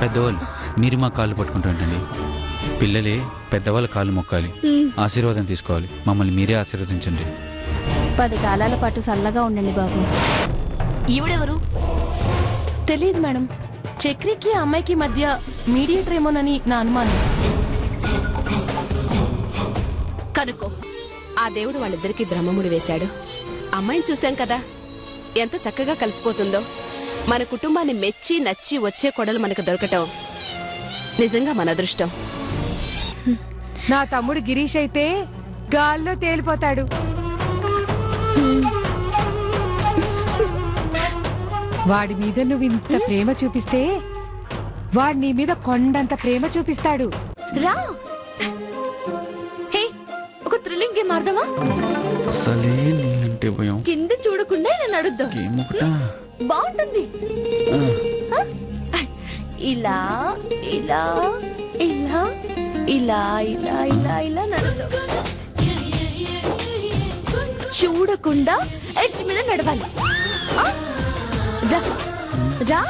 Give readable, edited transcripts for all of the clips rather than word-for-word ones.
పెద్దవాళ్ళు మీరు మా కాళ్ళు పట్టుకుంటుంటండి. పిల్లలే పెద్దవాళ్ళ కాళ్ళు మొక్కాలి, ఆశీర్వాదం తీసుకోవాలి. మమ్మల్ని మీరే ఆశీర్వదించండి. 10 కాలాల పాటు చల్లగా ఉండండి బాబు. ఈవిడెవరు? తెలియదు మేడం. చక్రికి ఆ అమ్మాయికి మధ్య మీడియేటర్ ఏమోనని నా అనుమానం. కనుక్కో. ఆ దేవుడు వాళ్ళిద్దరికీ బ్రహ్మముడి వేశాడు. అమ్మాయిని చూశాం కదా, ఎంత చక్కగా కలిసిపోతుందో. మన కుటుంబాన్ని మెచ్చి నచ్చి వచ్చే కొడలు మనకు దొరకటం నిజంగా మన అదృష్టం. నా తమ్ముడు గిరీష్ అయితే గాల్లో తేలిపోతాడు. వాడి మీద నువ్వు ఇంత ప్రేమ చూపిస్తే వాడి నీ మీద కొండంత ప్రేమ చూపిస్తాడు. రా, హే, ఒక థ్రిల్లింగ్ గేమ్ ఆడదామా? అసలే నీళ్ళంటే భయం. కింద చూడకుండా నేను అడుగుదాం. బాగుంటుంది. ఇలా ఇలా ఇలా ఇలా ఇలా ఇలా ఇలా నడుద్దాం. చూడకుండా ఎడ్జ్ మీద నడవాలి. రా రా.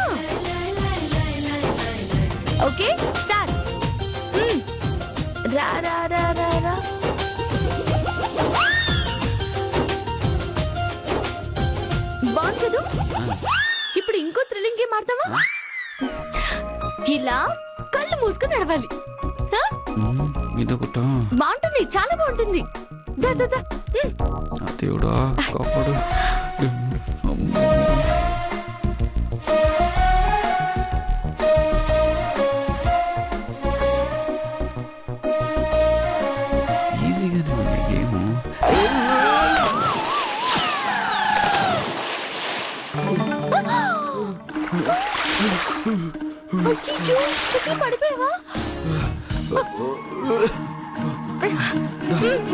Okay, start. రా రా రా రా రా. బాగుంది కదా? ఇప్పుడు ఇంకో థ్రిల్లింగ్ గేమ్ ఆడతావా? ఇలా కళ్ళు మూసుకుని నడవాలి. బాగుంటుంది, చాలా బాగుంటుంది. దేవుడా కాపాడు. ఈజీగానే ఉంది గేము. పడిపోయావా?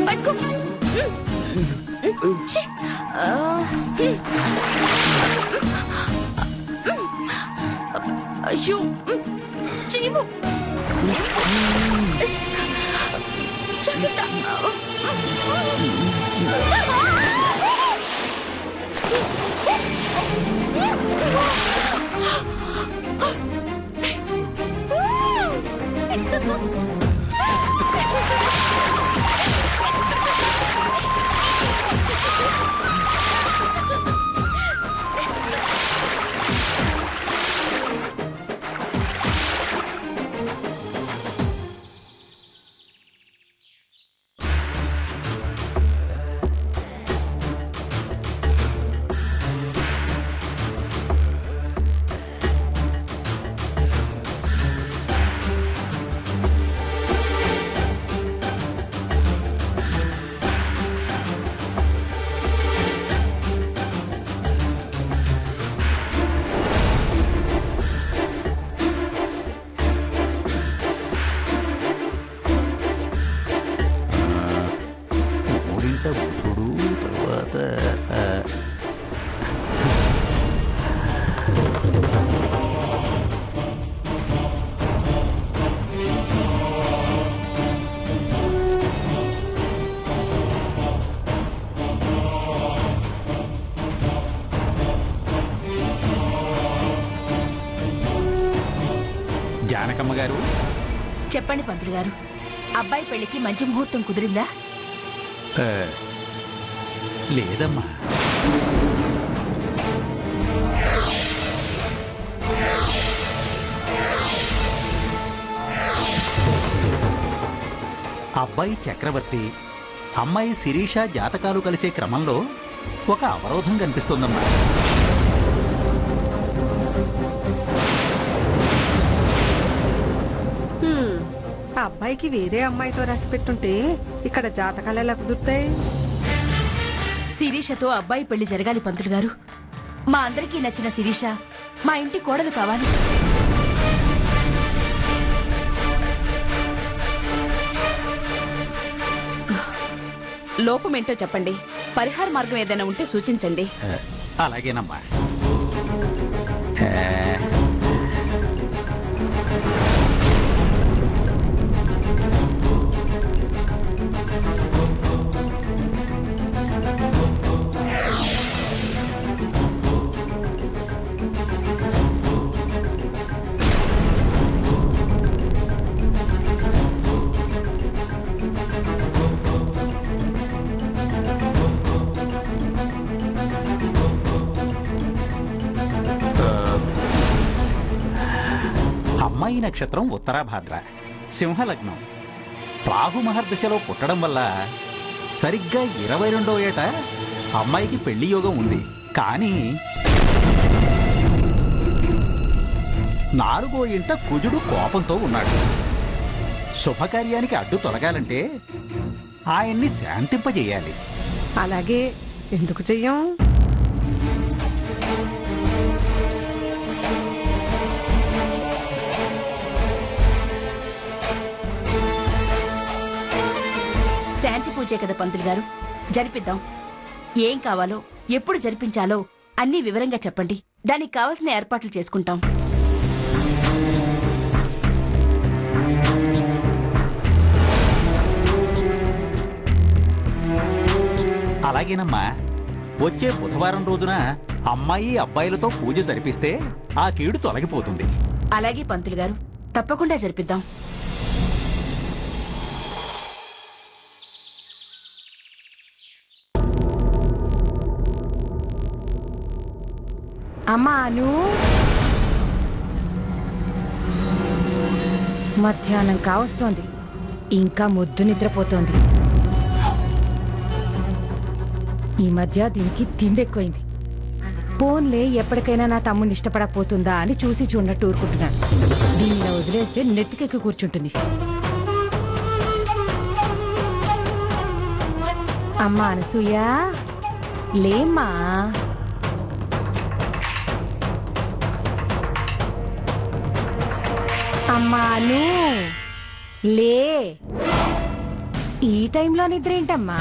పట్టుకో. అయ్యో, చెయ్యము. జానకమ్మ గారు, చెప్పండి పంతులు గారు. అబ్బాయి పెళ్లికి మంచి ముహూర్తం కుదిరిందా? లేదమ్మా. అబ్బాయి చక్రవర్తి, అమ్మాయి శిరీష జాతకాలు కలిసే క్రమంలో ఒక అవరోధం కనిపిస్తోందమ్మా. అబ్బాయికి వేరే అమ్మాయితో రాసి పెట్టుంటే ఇక్కడ జాతకాలు ఎలా కుదురుతాయి? శిరీషతో అబ్బాయి పెళ్లి జరగాలి పంతులు గారు. మా అందరికీ నచ్చిన శిరీష మా ఇంటి కోడలు కావాలి. లోపమేంటో చెప్పండి. పరిహార మార్గం ఏదైనా ఉంటే సూచించండి. అలాగేనమ్మా. నక్షత్రం ఉత్తరాభాద్ర, సింహలగ్నం. రాహు మహర్దశలో పుట్టడం వల్ల సరిగ్గా 22వ ఏట అమ్మాయికి పెళ్లి యోగం ఉంది. కానీ 4వ ఇంట కుజుడు కోపంతో ఉన్నాడు. శుభకార్యానికి అడ్డు తొలగాలంటే ఆయన్ని శాంతింపజేయాలి. అలాగే, ఎందుకు చెయ్యం? శాంతి పూజే కదా పంతులు గారు, జరిపిద్దాం. ఏం కావాలో, ఎప్పుడు జరిపించాలో అన్నీ వివరంగా చెప్పండి. దానికి కావలసిన ఏర్పాట్లు చేసుకుంటాం. అలాగేనమ్మా. వచ్చే బుధవారం రోజున అమ్మాయి అబ్బాయిలతో పూజ జరిపిస్తే ఆ కీడు తొలగిపోతుంది. అలాగే పంతులు గారు, తప్పకుండా జరిపిద్దాం. అమ్మాను, మధ్యాహ్నం కావస్తోంది, ఇంకా మొద్దు నిద్రపోతోంది. ఈ మధ్య దీనికి తిండెక్కువైంది. పోన్లే, ఎప్పటికైనా నా తమ్ముడిని ఇష్టపడకపోతుందా అని చూసి చూడనట్టు ఊరుకుంటున్నాను. దీనిలో వదిలేస్తే నెత్తికెక్కి కూర్చుంటుంది. అమ్మా అనసూయ, లేమ్మా. అమ్మాను, లే. ఈ టైంలో నిద్ర ఏంటమ్మా?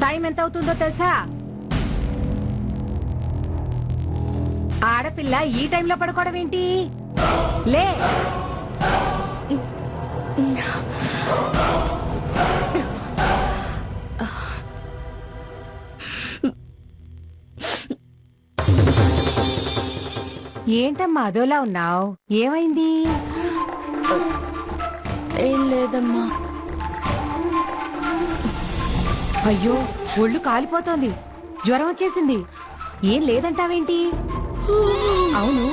టైం ఎంత అవుతుందో తెలుసా? ఆడపిల్ల ఈ టైంలో పడుకోవడం ఏంటి? లే. ఏంటమ్మా అదోలా ఉన్నావు? ఏమైంది? ఏం లేదమ్మా. అయ్యో, ఒళ్ళు కాలిపోతోంది, జ్వరం వచ్చేసింది. ఏం లేదంటావేంటి? అవును,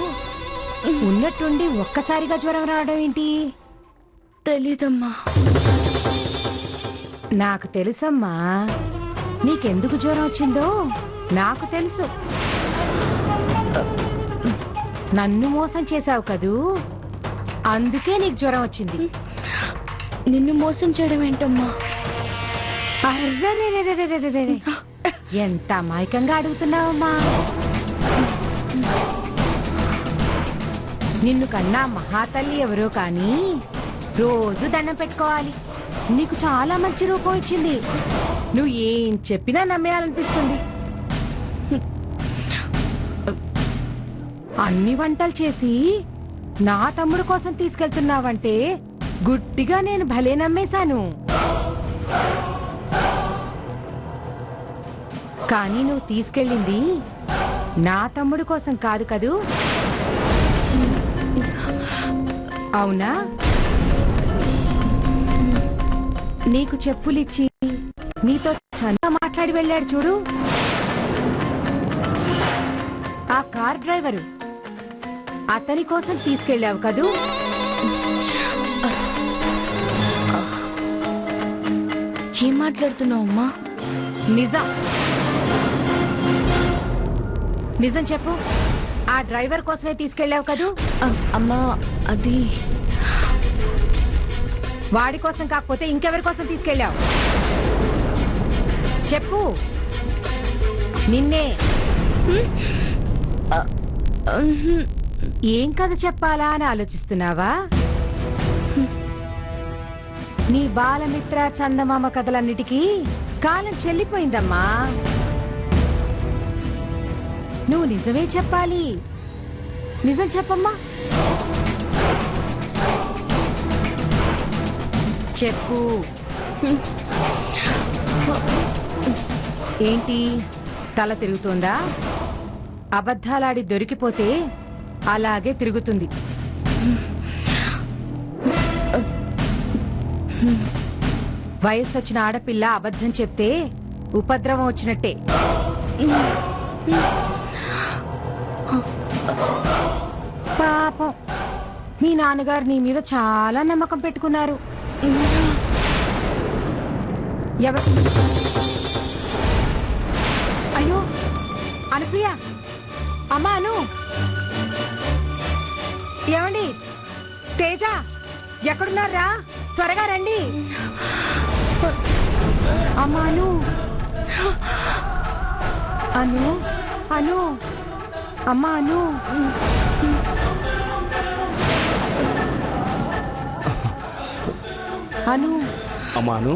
ఉన్నట్టుండి ఒక్కసారిగా జ్వరం రావడం ఏంటి? తెలీదమ్మా. నాకు తెలుసమ్మా, నీకెందుకు జ్వరం వచ్చిందో నాకు తెలుసు. నన్ను మోసం చేశావు కదూ, అందుకే నీకు జ్వరం వచ్చింది. నిన్ను మోసం చేయడం ఏంటమ్మా? అర్రరెరెరెరెరెరెరె. ఎంత అమాయకంగా అడుగుతున్నావమ్మా. నిన్ను కన్నా మహాతల్లి ఎవరో కానీ రోజు దండం పెట్టుకోవాలి. నీకు చాలా మంచి రూపం ఇచ్చింది. నువ్వు ఏం చెప్పినా నమ్మేయాలనిపిస్తుంది. అన్ని వంటలు చేసి నా తమ్ముడు కోసం తీసుకెళ్తున్నావంటే గుడ్డిగా నేను భలే నమ్మేశాను. కానీ నువ్వు తీసుకెళ్ళింది నా తమ్ముడు కోసం కాదు కదూ? అవునా? నీకు చెప్పులిచ్చి నీతో చందా మాట్లాడి వెళ్ళాడు చూడు, ఆ కార్ డ్రైవరు. అతని కోసం తీసుకెళ్ళావు కదూ? ఏం మాట్లాడుతున్నావు అమ్మా? నిజం నిజం చెప్పు. ఆ డ్రైవర్ కోసమే తీసుకెళ్ళావు కదూ? అమ్మా, అది వాడి కోసం కాకపోతే ఇంకెవరి కోసం తీసుకెళ్ళావు? చెప్పు. నిన్నే. ఏం కథ చెప్పాలా అని ఆలోచిస్తున్నావా? నీ బాలమిత్ర చందమామ కథలన్నిటికీ కాలం చెల్లిపోయిందమ్మా. నువ్వు నిజమే చెప్పాలి. నిజం చెప్పమ్మా. చెప్పు. ఏంటి, తల తిరుగుతోందా? అబద్ధాలాడి దొరికిపోతే అలాగే తిరుగుతుంది. వయస్సు వచ్చిన ఆడపిల్ల అబద్ధం చెప్తే ఉపద్రవం వచ్చినట్టే. పాపం మీ నాన్నగారు నీ మీద చాలా నమ్మకం పెట్టుకున్నారు. ఎవరు? అయ్యో అనసూయ, అమ్మా అను, ఏమండి తేజ ఎక్కడున్నారా? త్వరగా రండి. అమ్మా అను, అను అను, అమ్మా అను. అను అమ్మా అను,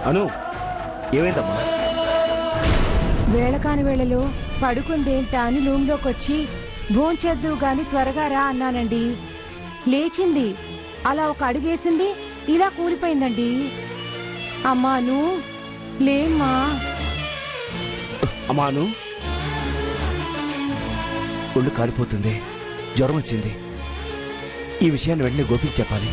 అను ఏమైందమ్మా? వేళ కాని వేళలో పడుకుందేంటా అని రూమ్లోకి వచ్చి భోంచేద్దు గాని త్వరగా రా అన్నానండి. లేచింది, అలా ఒక అడుగేసింది, ఇలా కూలిపోయిందండి. అమ్మాను లేమ్మా. అమ్మాను ఒళ్ళు కాలిపోతుంది, జ్వరం వచ్చింది. ఈ విషయాన్ని వెంటనే గోపికి చెప్పాలి.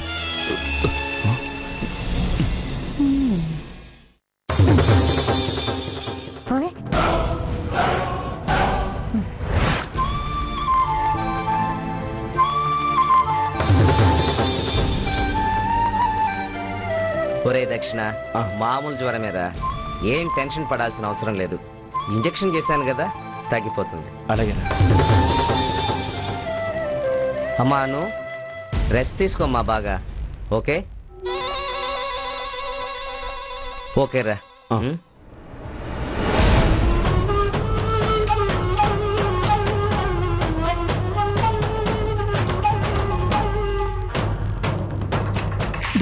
ఒరే దక్షిణ, మామూలు జ్వరమేరా, ఏం టెన్షన్ పడాల్సిన అవసరం లేదు. ఇంజెక్షన్ చేశాను కదా, తగ్గిపోతుంది. అలాగే అమ్మాను, రెస్ట్ తీసుకోమ్మా బాగా. ఓకే ఓకేరా.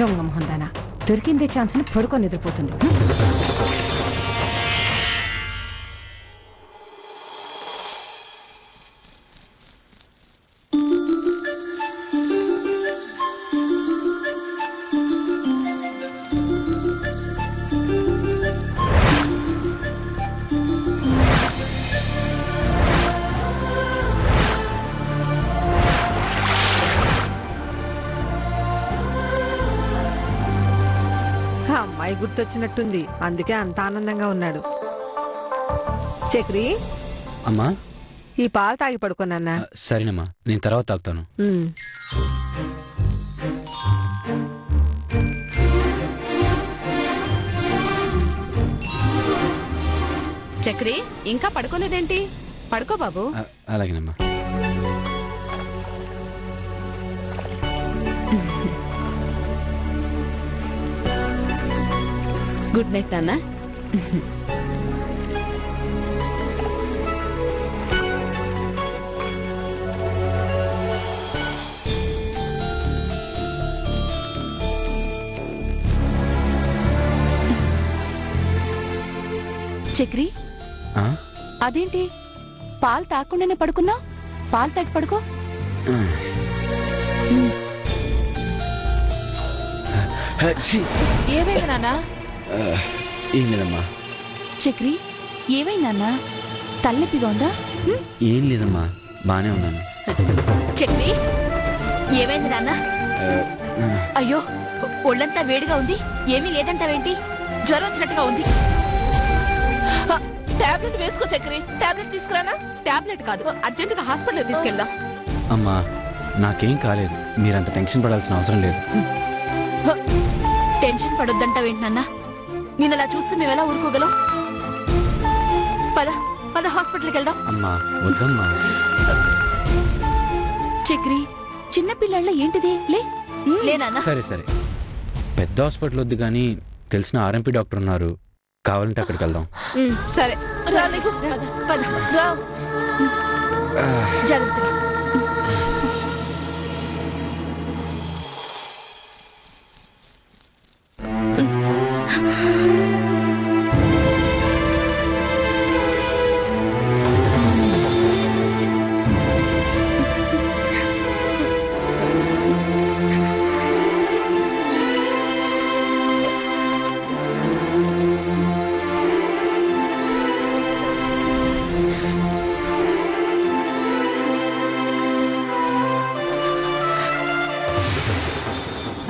దొంగ మొహందానా, దొరికిందే ఛాన్స్ ని పడుకొని నిద్రపోతుంది. అమ్మాయి గుర్తొచ్చినట్టుంది, అందుకే అంత ఆనందంగా ఉన్నాడు. చక్రి, అమ్మా ఈ పాలు తాగి పడుకోనన్నా. సరేనమ్మా, నేను తర్వాత తాగుతాను. చక్రి ఇంకా పడుకోలేదేంటి? పడుకో బాబు. అలాగేనమ్మా. గుడ్ నైట్ నాన్న. చక్రి, అదేంటి పాలు తాకుండానే పడుకున్నా? పాలు తాగి పడుకో. ఏమైంది నాన్న? ఏం లేదమ్మా. చక్రి, ఏమైందన్నా? తలనొప్పిగా ఉందా? ఏం లేదమ్మా, బానే ఉన్నాను. చక్రి, ఏమైంది నాన్న? అయ్యో, ఒళ్ళంతా వేడిగా ఉంది. ఏమీ లేదంటావేంటి? జ్వరం వచ్చినట్టుగా ఉంది. టాబ్లెట్ వేసుకో చక్రి. టాబ్లెట్ తీసుకురానా? టాబ్లెట్ కాదు, అర్జెంటుగా హాస్పిటల్ తీసుకెళ్దాం. అమ్మా, నాకేం కాలేదు, మీరంత టెన్షన్ పడాల్సిన అవసరం లేదు. టెన్షన్ పడొద్దంటావేంటి నాన్న? నేను అలా చూస్తే మేము ఎలా ఊరుకోగలం? పద పద, హాస్పిటల్కి వెళ్దాం. అమ్మా వద్దమ్మా. చక్రి, చిన్నపిల్లాళ్ళ ఏంటిది? లేనా? సరే సరే, పెద్ద హాస్పిటల్ వద్దు కానీ తెలిసిన ఆర్ఎంపీ డాక్టర్ ఉన్నారు, కావాలంటే అక్కడికి వెళ్దాం. సరే పద, జాగ్రత్తగా.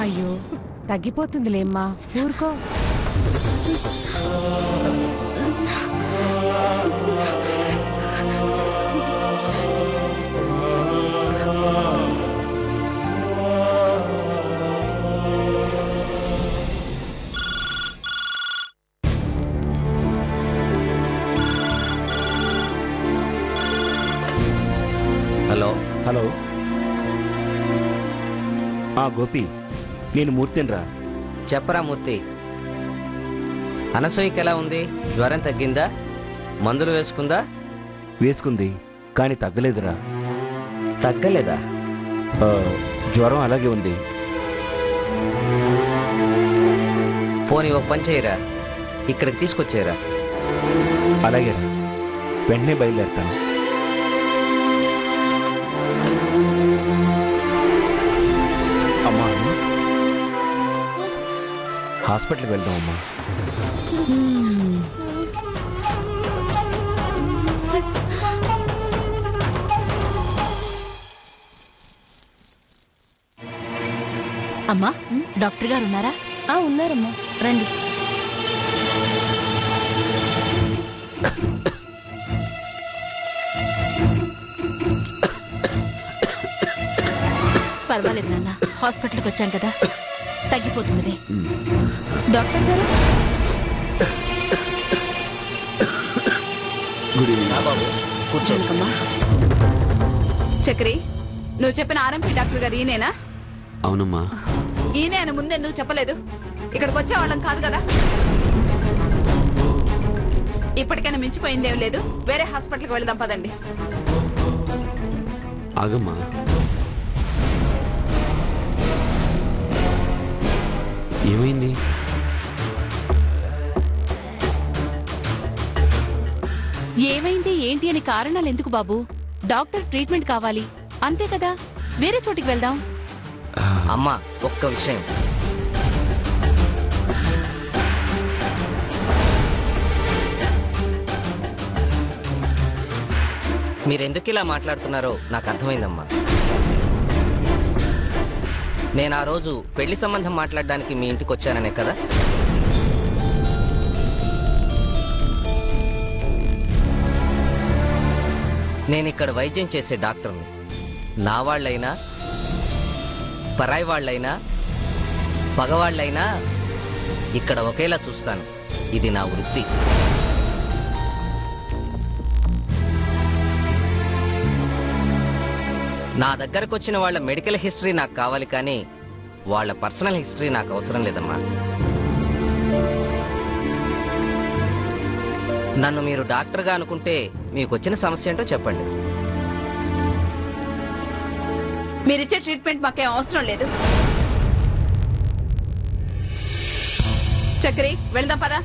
అయ్యో, తగ్గిపోతుందిలేమ్మా, ఊరుకో. గోపి, నేను మూర్తినిరా. చెప్పరా మూర్తి, అనసూయకి ఎలా ఉంది? జ్వరం తగ్గిందా? మందులు వేసుకుందా? వేసుకుంది, కానీ తగ్గలేదురా. తగ్గలేదా? జ్వరం అలాగే ఉంది. పోనీ ఒక పని చేయరా, ఇక్కడికి తీసుకొచ్చేయరా. అలాగే రా, వెంటనే బయలుదేరుతాను. అమ్మా, హాస్పిటల్కి వెళ్దాం అమ్మా. అమ్మా, డాక్టర్ గారు ఉన్నారా? ఉన్నారమ్మా, రండి. పర్వాలేదు నాన్న, హాస్పిటల్కి వచ్చాం కదా, తగ్గిపోతుంది. డాక్టర్ గారు, బాబు కూర్చోమ్మా. చక్రి, నువ్వు చెప్పిన ఆర్ఎంపీ డాక్టర్ గారు ఈయనేనా? అవునమ్మా. ఈయనే అని ముందు ఎందుకు చెప్పలేదు? ఇక్కడికి వచ్చేవాళ్ళం కాదు కదా. ఇప్పటికైనా మించిపోయిందేం లేదు, వేరే హాస్పిటల్కి వెళదాం పదండి. ఆగమ్మా, ఏమైంది? ఏమైంది ఏంటి అని కారణాలు ఎందుకు బాబు? డాక్టర్ ట్రీట్మెంట్ కావాలి అంతే కదా, వేరే చోటికి వెళ్దాం. అమ్మా, ఒక్క విషయం. మీరెందుకు ఇలా మాట్లాడుతున్నారో నాకు అర్థమైందమ్మా. నేను ఆ రోజు పెళ్లి సంబంధం మాట్లాడడానికి మీ ఇంటికి వచ్చాననే కదా. నేను ఇక్కడ వైద్యం చేసే డాక్టర్ని. నా వాళ్ళైనా పరాయి వాళ్ళైనా పగవాళ్ళైనా ఇక్కడ ఒకేలా చూస్తాను. ఇది నా వృత్తి. నా దగ్గరకు వచ్చిన వాళ్ళ మెడికల్ హిస్టరీ నాకు కావాలి, కానీ వాళ్ళ పర్సనల్ హిస్టరీ నాకు అవసరం లేదమ్మా. నన్ను మీరు డాక్టర్గా అనుకుంటే మీకు వచ్చిన సమస్య ఏంటో చెప్పండి. మీరిచ్చే ట్రీట్మెంట్ మాకేం అవసరం లేదు. చక్రి, వెళ్దాం పదా.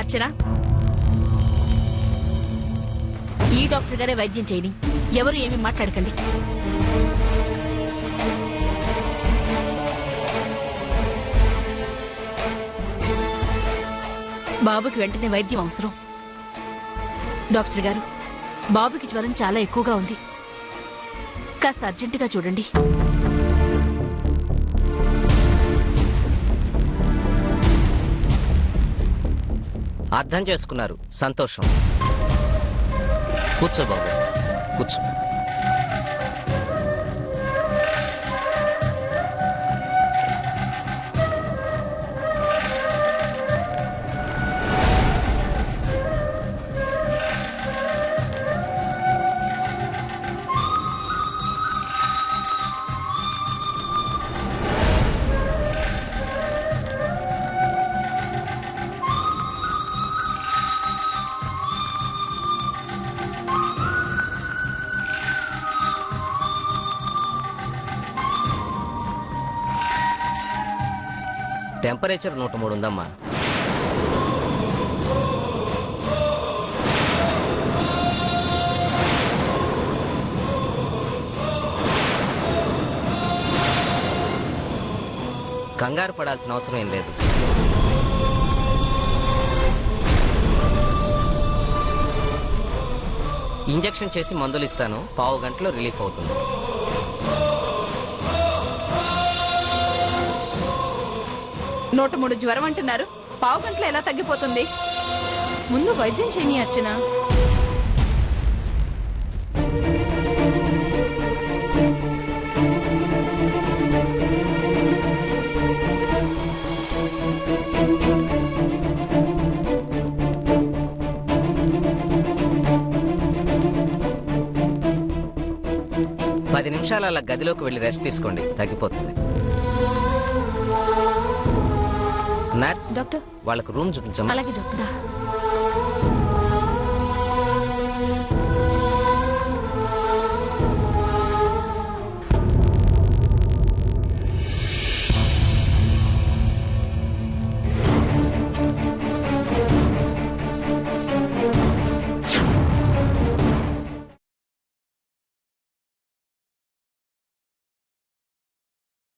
అర్చన, ఈ డాక్టర్ గారే వైద్యం చేయని, ఎవరు ఏమీ మాట్లాడకండి. బాబుకి వెంటనే వైద్యం అవసరం. డాక్టర్ గారు, బాబుకి జ్వరం చాలా ఎక్కువగా ఉంది, కాస్త అర్జెంటుగా చూడండి. అర్థం చేసుకున్నారు, సంతోషం. కూర్చో బాబు, కూర్చో. టెంపరేచర్ 103 ఉందమ్మా. కంగారు పడాల్సిన అవసరం ఏం లేదు. ఇంజెక్షన్ చేసి మందులు ఇస్తాను, 1/2 గంటలో రిలీఫ్ అవుతుంది. 103 జ్వరం అంటున్నారు, 1/2 గంటలో ఎలా తగ్గిపోతుంది? ముందు వైద్యం చేయని అర్చన. పది నిమిషాలు అలా గదిలోకి వెళ్ళి రెస్ట్ తీసుకోండి, తగ్గిపోతుంది. డాక్టర్ వాళ్ళకు రూమ్ చూపించమ్మా. అలాగే డాక్టర్